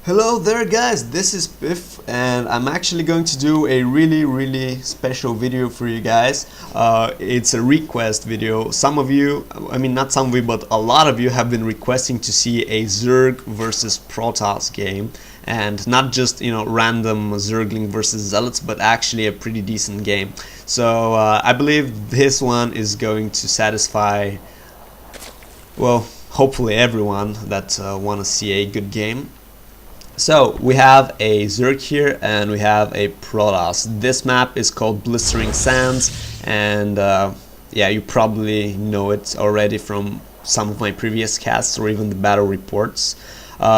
Hello there guys, this is PiF and I'm actually going to do a really special video for you guys. It's a request video. Some of you, I mean not some of you, but a lot of you have been requesting to see a Zerg versus Protoss game, and not just, you know, random Zergling versus Zealots, but actually a pretty decent game. So I believe this one is going to satisfy, well, hopefully everyone that want to see a good game. So we have a Zerg here and we have a Protoss. This map is called Blistering Sands, and yeah, you probably know it already from some of my previous casts or even the battle reports.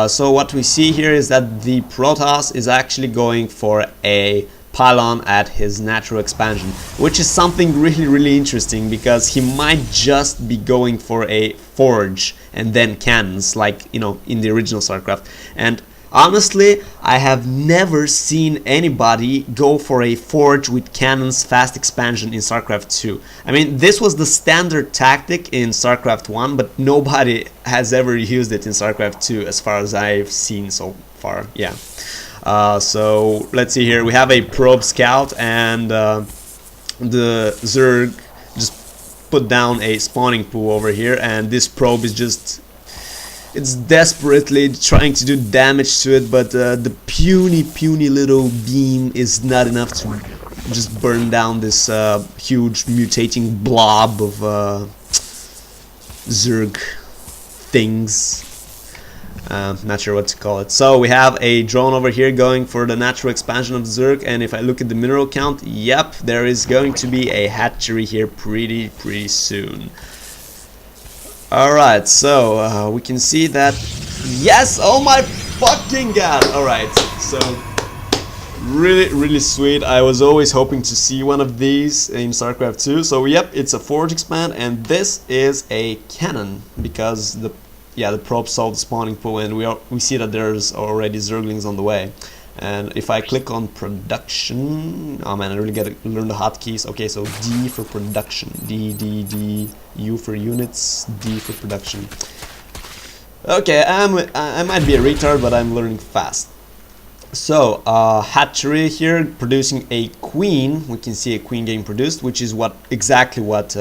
So what we see here is that the Protoss is actually going for a pylon at his natural expansion, which is something really interesting, because he might just be going for a forge and then cannons, like, you know, in the original StarCraft. And honestly, I have never seen anybody go for a forge with cannons fast expansion in StarCraft 2. I mean, this was the standard tactic in StarCraft 1, but nobody has ever used it in StarCraft 2 as far as I've seen so far. Yeah. So let's see here. We have a probe scout, and the Zerg just put down a spawning pool over here, and this probe is just, it's desperately trying to do damage to it, but the puny little beam is not enough to just burn down this huge mutating blob of Zerg things. Not sure what to call it. So we have a drone over here going for the natural expansion of Zerg, and if I look at the mineral count, yep, there is going to be a hatchery here pretty soon. Alright, so we can see that, yes, oh my fucking god. Alright, so really sweet. I was always hoping to see one of these in StarCraft 2. So yep, it's a forge expand, and this is a cannon, because the probe solved the spawning pool, and we see that there's already Zerglings on the way. And if I click on production, oh man, I really gotta learn the hotkeys. Okay, so D for production, D, U for units, D for production. Okay, I might be a retard, but I'm learning fast. So hatchery here producing a queen. We can see a queen getting produced, which is exactly what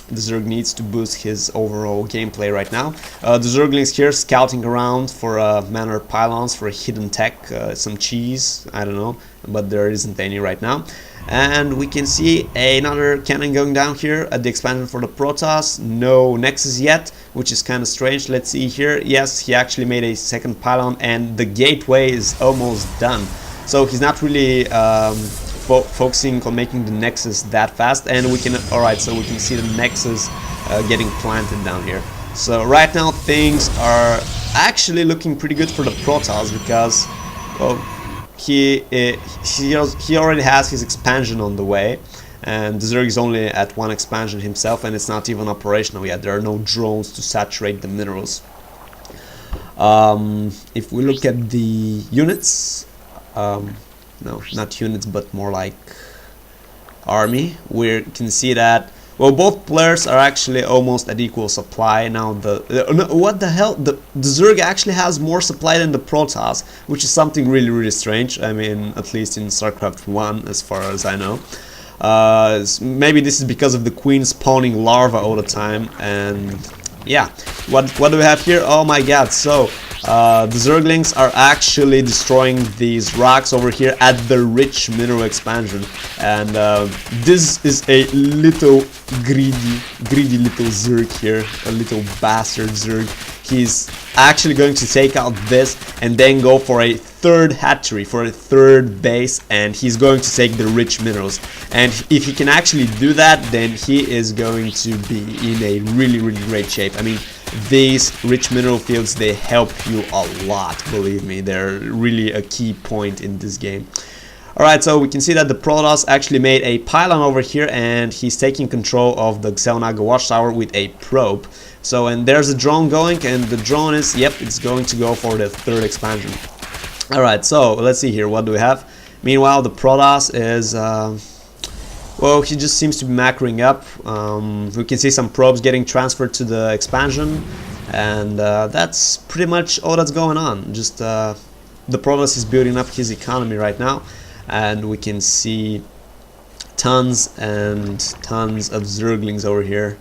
the Zerg needs to boost his overall gameplay right now. The Zerglings here scouting around for manor pylons, for a hidden tech, some cheese, I don't know, but there isn't any right now. And we can see another cannon going down here at the expansion for the Protoss. No Nexus yet, which is kind of strange. Let's see here. Yes, he actually made a second pylon, and the gateway is almost done. So he's not really focusing on making the Nexus that fast, and we can, alright, so we can see the Nexus getting planted down here. So right now things are actually looking pretty good for the Protoss, because, well, he already has his expansion on the way, and the Zerg is only at one expansion himself, and it's not even operational yet. There are no drones to saturate the minerals. If we look at the units, no, not units, but more like army, we can see that, well, both players are actually almost at equal supply. Now what the hell, the Zerg actually has more supply than the Protoss, which is something really strange. I mean, at least in StarCraft 1, as far as I know. Maybe this is because of the queen spawning larvae all the time. And yeah, what do we have here? Oh my god, so the Zerglings are actually destroying these rocks over here at the rich mineral expansion, and this is a little greedy little Zerg here, a little bastard Zerg. He's actually going to take out this and then go for a third hatchery, for a third base, and he's going to take the rich minerals. And if he can actually do that, then he is going to be in a really great shape. I mean, these rich mineral fields, they help you a lot, believe me. They're really a key point in this game. Alright, so we can see that the Protoss actually made a pylon over here, and he's taking control of the Xel'Naga watchtower with a probe. So, and there's a drone going, and the drone is, yep, it's going to go for the third expansion. Alright, so let's see here, what do we have? Meanwhile, the Protoss is, well, he just seems to be macroing up. We can see some probes getting transferred to the expansion, and that's pretty much all that's going on. Just the Protoss is building up his economy right now, and we can see tons and tons of Zerglings over here.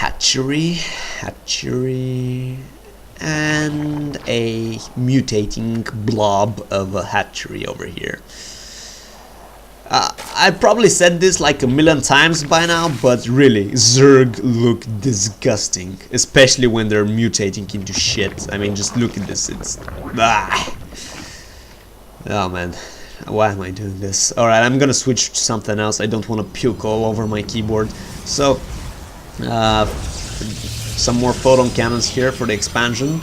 Hatchery, and a mutating blob of a hatchery over here. I probably said this like a million times by now, but really, Zerg look disgusting, especially when they're mutating into shit. I mean, just look at this, it's... Oh man, why am I doing this? Alright, I'm gonna switch to something else. I don't want to puke all over my keyboard. So, some more photon cannons here for the expansion.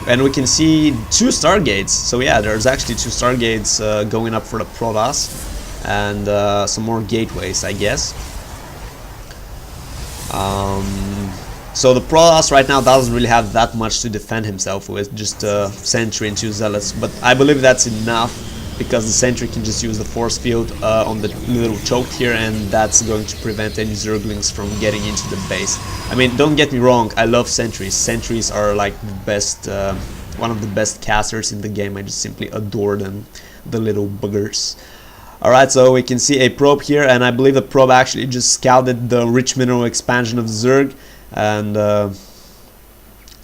And we can see 2 Stargates. So yeah, there's actually 2 Stargates going up for the Protoss, and some more gateways, I guess. So the Protoss right now doesn't really have that much to defend himself with, just Sentry and 2 Zealots, but I believe that's enough, because the Sentry can just use the force field on the little choke here, and that's going to prevent any Zerglings from getting into the base. I mean, don't get me wrong, I love Sentries. Sentries are like the best, one of the best casters in the game. I just simply adore them, the little buggers. Alright, so we can see a probe here, and I believe the probe actually just scouted the rich mineral expansion of Zerg, and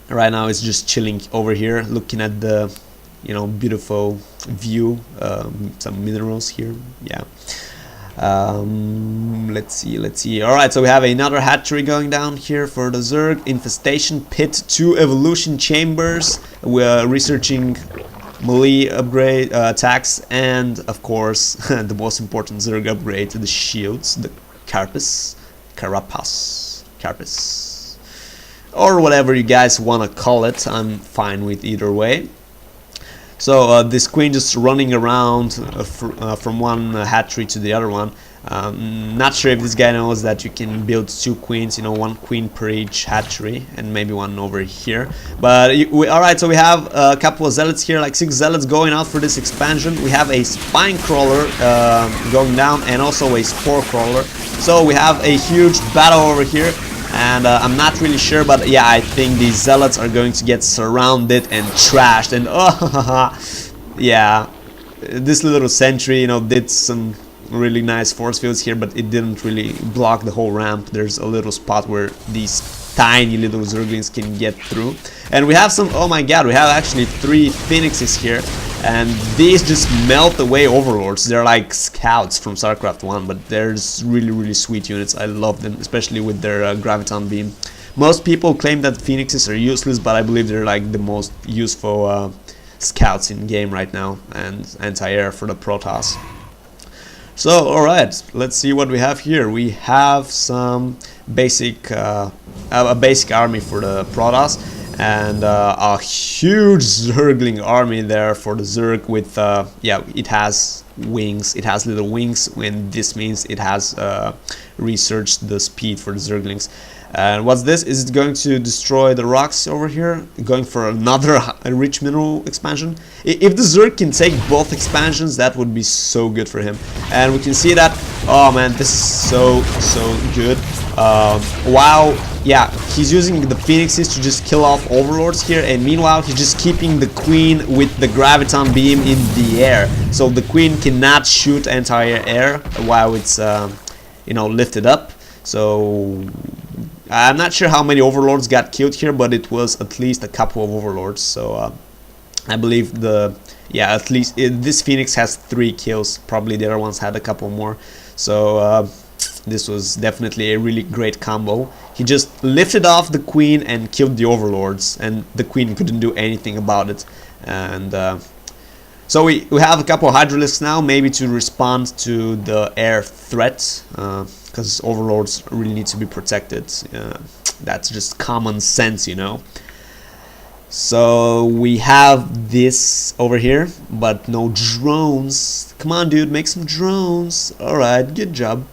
right now it's just chilling over here, looking at the, you know, beautiful view, some minerals here. Yeah. Let's see. Alright, so we have another hatchery going down here for the Zerg. Infestation pit, 2 evolution chambers. We're researching melee upgrade attacks, and of course the most important Zerg upgrade, the shields, the Carapace, or whatever you guys want to call it. I'm fine with either way. So this queen just running around from one hatchery to the other one. Not sure if this guy knows that you can build 2 queens, you know, 1 queen per each hatchery, and maybe 1 over here. But alright, so we have a couple of zealots here, like 6 zealots going out for this expansion. We have a spine crawler going down, and also a spore crawler. So we have a huge battle over here. And I'm not really sure, but yeah, I think these zealots are going to get surrounded and trashed. And yeah, this little sentry, you know, did some really nice force fields here, but it didn't really block the whole ramp. There's a little spot where these tiny little Zerglings can get through. And we have some, oh my god, we have actually 3 Phoenixes here, and these just melt away Overlords. They're like scouts from StarCraft 1, but they're just really sweet units. I love them, especially with their graviton beam. Most people claim that Phoenixes are useless, but I believe they're like the most useful scouts in game right now, and anti-air for the Protoss. So, alright, let's see what we have here. We have some basic, a basic army for the Protoss, and a huge Zergling army there for the Zerg with, yeah, it has wings, it has little wings, and this means it has researched the speed for the Zerglings. And what's this? Is it going to destroy the rocks over here? Going for another rich mineral expansion? If the Zerg can take both expansions, that would be so good for him. And we can see that, oh man, this is so good. Wow, yeah, he's using the Phoenixes to just kill off Overlords here, and meanwhile he's just keeping the Queen with the graviton beam in the air. So the Queen cannot shoot anti-air while it's, you know, lifted up. So I'm not sure how many Overlords got killed here, but it was at least a couple of Overlords. So I believe yeah, at least this Phoenix has 3 kills. Probably the other ones had a couple more. So this was definitely a really great combo. He just lifted off the Queen and killed the Overlords, and the Queen couldn't do anything about it. And so we have a couple of Hydralisks now, maybe to respond to the air threat, because Overlords really need to be protected. That's just common sense, you know. So we have this over here, but no drones. Come on, dude, make some drones. Alright, good job.